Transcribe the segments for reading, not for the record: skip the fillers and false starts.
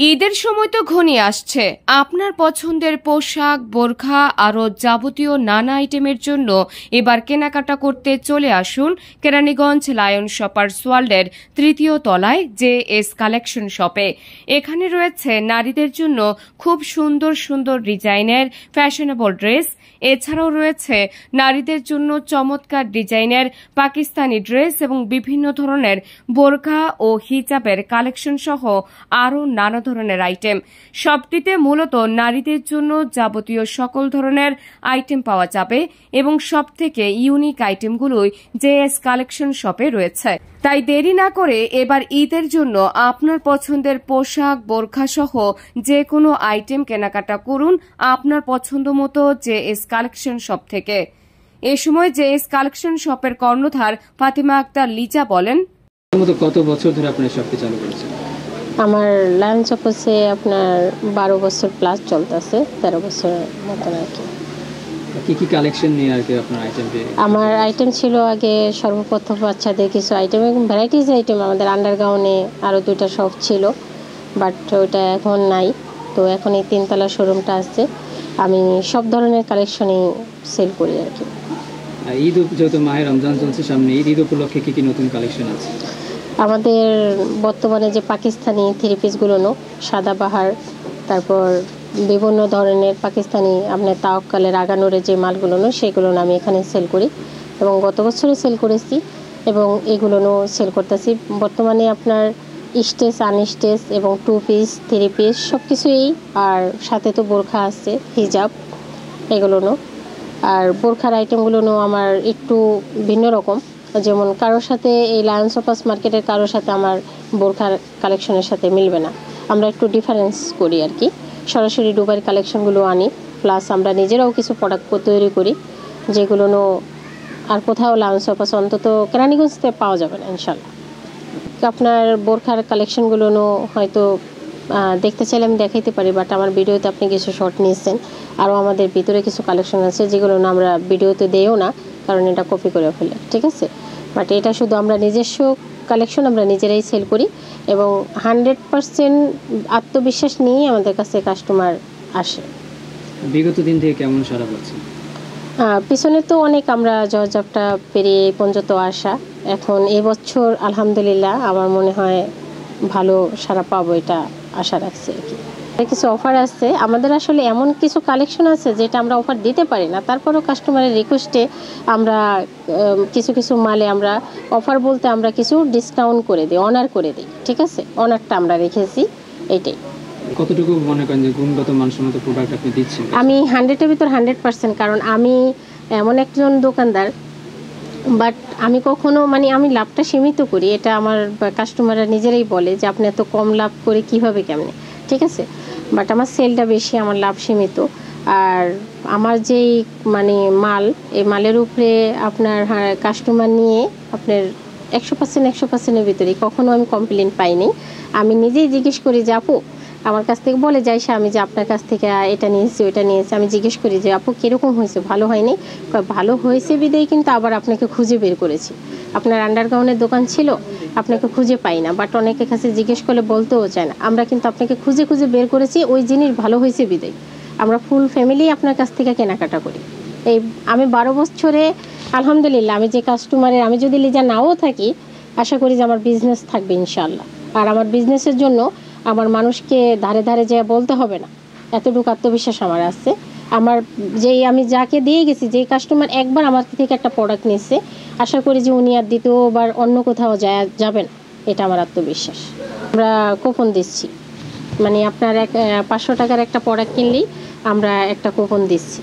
ঈদের সময় তো ঘনিয়ে আসছে। আপনার পছন্দের পোশাক, বোরখা আরও যাবতীয় নানা আইটেমের জন্য এবার কেনাকাটা করতে চলে আসুন কেরানীগঞ্জ লায়ন শপার্স ওয়ার্ল্ডের ৩য় তলায় JS কালেকশন শপে। এখানে রয়েছে নারীদের জন্য খুব সুন্দর সুন্দর ডিজাইনের ফ্যাশনেবল ড্রেস। এছাড়াও রয়েছে নারীদের জন্য চমৎকার ডিজাইনের পাকিস্তানি ড্রেস এবং বিভিন্ন ধরনের বোরখা ও হিজাবের কালেকশন সহ আরও নানা ধরনের আইটেম। শপটিতে মূলত নারীদের জন্য যাবতীয় সকল ধরনের আইটেম পাওয়া যাবে এবং সবথেকে ইউনিক আইটেমগুলোই JS কালেকশন শপে রয়েছে। তাই দেরি না করে এবার ঈদের জন্য আপনার পছন্দের পোশাক, বোরখা সহ যে কোনো আইটেম কেনাকাটা করুন আপনার পছন্দ মতো JS কালেকশন শপ থেকে। এ সময় JS কালেকশন শপের কর্ণধার ফাতিমা আক্তার লিজা বলেন, কত বছর ধরে আপনার শপটি চালু করেছেন? আমার লায়ন শপে আপনার 12 বছর প্লাস চলতেছে, 13 বছর মতন আর কি। কি কালেকশন নিয়ে আর কি আপনার আইটেম? আমার আইটেম ছিল আগে সর্বপ্রথম বাচ্চাদের কিছু আইটেম এবং ভ্যারাইটিস আইটেম। আমাদের আন্ডারগ্রাউন্ডে আরও 2টা শপ ছিল, বাট ওটা এখন নাই। তো এখন এই 3তলা শোরুমটা আছে। আমি সব ধরনের কালেকশনই সেল করি আর কি। ঈদ যেহেতু মাহে রমজান চলছে সামনে, ঈদ উপলক্ষে কি নতুন কালেকশন আছে? আমাদের বর্তমানে যে পাকিস্তানি 3 পিসগুলো সাদাবাহার, তারপর বিভিন্ন ধরনের পাকিস্তানি আপনার তাওয়াক্কালের আগানোরের যে মালগুলো সেগুলো আমি এখানে সেল করি এবং গত বছরও সেল করেছি এবং এগুলো সেল করতেছি। বর্তমানে আপনার স্টেজ, আনস্টেজ এবং 2 পিস, 3 পিস সব কিছুই, আর সাথে তো বোরখা আছে, হিজাব এগুলো। আর বোরখার আইটেমগুলো আমার একটু ভিন্ন রকম। যেমন কারোর সাথে এই লায়ন শপার্স মার্কেটের কারোর সাথে আমার বোরখার কালেকশনের সাথে মিলবে না। আমরা একটু ডিফারেন্স করি আর কি। সরাসরি দুবাইয়ের কালেকশনগুলো আনি, প্লাস আমরা নিজেরাও কিছু প্রোডাক্ট তৈরি করি যেগুলো আর কোথাও লায়ন শপার্স অন্তত কেরানীগঞ্জতে পাওয়া যাবে না ইনশাল্লাহ। আপনার বোরখার কালেকশনগুলো হয়তো দেখতে চাইলে আমি দেখাইতে পারি, বাট আমার ভিডিওতে আপনি কিছু শর্ট নিয়েছেন। আরও আমাদের ভিতরে কিছু কালেকশন আছে যেগুলো আমরা ভিডিওতে দেও না, কারণ এটা কপি করে ফেলে, ঠিক আছে। বাট এটা শুধু আমরা নিজস্ব কালেকশন, আমরা নিজেরাই সেল করি এবং 100% আত্মবিশ্বাস নিয়ে আমাদের কাছে কাস্টমার আসে। বিগত দিন থেকে কেমন সাড়া পাচ্ছেন? পিছনে তো অনেক আমরা জয়জাবটা পেরিয়ে এই পর্যন্ত আসা। এখন এবছর আলহামদুলিল্লাহ আমার মনে হয় ভালো সাড়া পাবো, এটা আশা রাখছি আর কি। কিছু অফার আছে আমাদের, আসলে এমন কিছু কালেকশন আছে যেটা আমরা অফার দিতে পারি না, তারপরেও কাস্টমারের রিকোয়েস্টে আমরা কিছু মালে আমরা অফার বলতে আমরা কিছু ডিসকাউন্ট করে দিই, অনার করে দিই, ঠিক আছে। অনারটা আমরা রেখেছি, এইটাই। কতটুকু মনে করেন যে গুণগত মানসম্মত প্রোডাক্ট আপনি দিচ্ছেন? আমি 100-এর ভিতর 100%, কারণ আমি এমন একজন দোকানদার, বাট আমি কখনো আমি লাভটা সীমিত করি। এটা আমার কাস্টমাররা নিজেরাই বলে যে আপনি এত কম লাভ করে কিভাবে, কেমনে, ঠিক আছে। বাট আমার সেলটা বেশি, আমার লাভ সীমিত। আর আমার যেই মাল, এই মালের উপরে আপনার কাস্টমার নিয়ে আপনার 100%-100%-এর ভিতরেই কখনো আমি কমপ্লেন পাইনি। আমি নিজেই জিজ্ঞেস করি যে আপু আমার কাছ থেকে বলে যাই আমি যে আপনার কাছ থেকে এটা নিয়েছি ওইটা নিয়েছি, আমি জিজ্ঞেস করি যে আপু কীরকম হয়েছে, ভালো হয়নি? ভালো হয়েছে বিদেই কিন্তু আবার আপনাকে খুঁজে বের করেছি। আপনার আন্ডারগ্রাউন্ডের দোকান ছিল, আপনাকে খুঁজে পাই না, বাট অনেকের কাছে জিজ্ঞেস করলে বলতেও চায় না। আমরা কিন্তু আপনাকে খুঁজে বের করেছি, ওই জিনিস ভালো হয়েছে বিদেই আমরা ফুল ফ্যামিলি আপনার কাছ থেকে কেনাকাটা করি। এই আমি 12 বছরে আলহামদুলিল্লাহ, আমি যে কাস্টমারের, আমি যদি লিজা নাও থাকি, আশা করি যে আমার বিজনেস থাকবে ইনশাল্লাহ। আর আমার বিজনেসের জন্য আমার মানুষকে ধারে ধারে যে বলতে হবে না, এতটুকু আত্মবিশ্বাস আমার আছে। আমার আমি যাকে দিয়ে গেছি, যেই কাস্টমার একবার আমার থেকে একটা প্রোডাক্ট নিচ্ছে, আশা করি যে উনি আর দ্বিতীয়বার অন্য কোথাও যাবেন, এটা আমার আত্মবিশ্বাস। আমরা কুপন দিচ্ছি, আপনার 500 টাকার একটা প্রোডাক্ট কিনলেই আমরা একটা কুপন দিচ্ছি।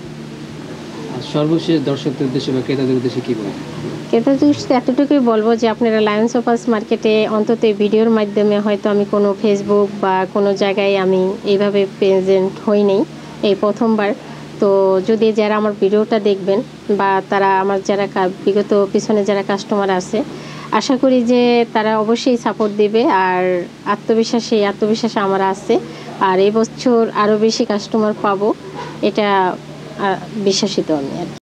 সর্বশেষ দর্শকদের উদ্দেশ্যে বা ক্রেতাদের উদ্দেশ্যে কি বলবেন? ক্রেতাদের এতটুকুই বলবো যে আপনারা লায়ন শপার্স মার্কেটে অন্তত এই ভিডিওর মাধ্যমে, হয়তো আমি কোনো ফেসবুক বা কোনো জায়গায় আমি এইভাবে প্রেজেন্ট হইনি, এই প্রথমবার। তো যদি যারা আমার ভিডিওটা দেখবেন বা তারা আমার যারা বিগত পিছনে যারা কাস্টমার আছে, আশা করি যে তারা অবশ্যই সাপোর্ট দেবে। আর আত্মবিশ্বাস আমার আছে, আর এই বছর আরও বেশি কাস্টমার পাবো, এটা বিশ্বাসিত আমি আর কি।